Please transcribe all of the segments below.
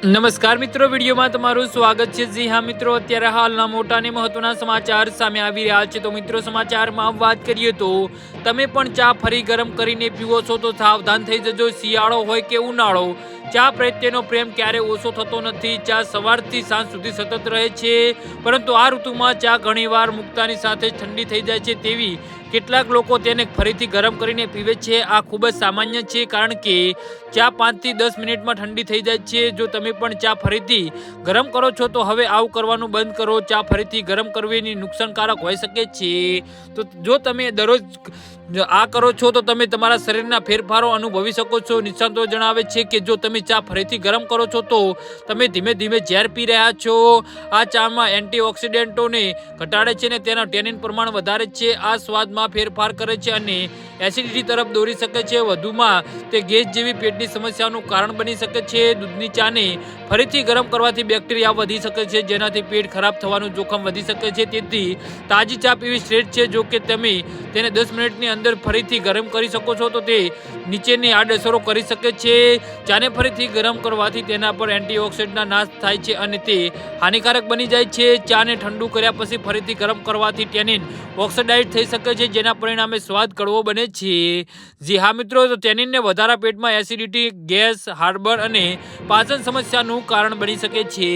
નમસ્કાર મિત્રો, વિડીયોમાં તમારું સ્વાગત છે। જી હા મિત્રો, અત્યારે હાલના મોટા અને મહત્વના સમાચાર સામે આવી રહ્યા છે। તો મિત્રો, સમાચારમાં વાત કરીએ તો તમે પણ ચા ફરી ગરમ કરીને પીવો છો તો સાવધાન થઈ જજો। શિયાળો હોય કે ઉનાળો, ચા પ્રત્યેનો પ્રેમ ક્યારે ઓછો થતો નથી। ચા સવારથી સાંજ સુધી સતત રહે છે, પરંતુ આ ઋતુમાં ચા ઘણીવાર મૂકતાની સાથે ઠંડી થઈ જાય છે। તેવી કેટલાક લોકો તેને ફરીથી ગરમ કરીને પીવે છે। આ ખૂબ જ સામાન્ય છે, કારણ કે ચા 5 થી 10 મિનિટમાં ઠંડી થઈ જાય છે। જો તમે પણ ચા ફરીથી ગરમ કરો છો તો હવે આવું કરવાનું બંધ કરો। ચા ફરીથી ગરમ કરવી નુકસાનકારક હોઈ શકે છે। તો જો તમે દરરોજ આ કરો છો તો તમે તમારા શરીરના ફેરફારો અનુભવી શકો છો। નિષ્ણાતો જણાવે છે કે જો તમે ચા ફરીથી ગરમ કરો છો તો તમે ધીમે ધીમે ઝેર પી રહ્યા છો। આ ચામાં એન્ટીઓક્સિડન્ટોને ઘટાડે છે અને તેના ટેનિન પ્રમાણ વધારે છે। આ સ્વાદમાં ફેરફાર કરે છે અને એસિડિટી તરફ દોરી શકે છે। વધુમાં તે ગેસ જેવી પેટની સમસ્યાનું કારણ બની શકે છે। દૂધની ચાને ફરીથી ગરમ કરવાથી બેક્ટેરિયા વધી શકે છે, જેનાથી પેટ ખરાબ થવાનું જોખમ વધી શકે છે। તેથી તાજી ચા પીવી શ્રેષ્ઠ છે। જો કે તમે તેને 10 મિનિટની અંદર ફરીથી ગરમ કરી શકો છો તો તે નીચેની આડઅસરો કરી શકે છે। ચાને ફરીથી ગરમ કરવાથી તેના પર એન્ટીઓક્સિડન્ટના નાશ થાય છે અને તે હાનિકારક બની જાય છે। ચાને ઠંડુ કર્યા પછી ફરીથી ગરમ કરવાથી ટેનિન ઓક્સિડાઇઝ થઈ શકે છે, જેના પરિણામે સ્વાદ કડવો બને છે। જી હા મિત્રો, તો ટેનિનને વધારા પેટમાં એસિડિટી, ગેસ, હાર્બર અને પાચન સમસ્યાનું કારણ બની શકે છે।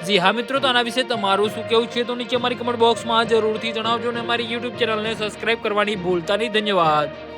જી હા મિત્રો, તો આના વિશે તમારું શું કહેવું છે તો નીચે અમારી કમેન્ટ બોક્સમાં જરૂરથી જણાવજો અને અમારી યુટ્યુબ ચેનલને સબસ્ક્રાઇબ કરવાની ભૂલતા નહીં। ધન્યવાદ।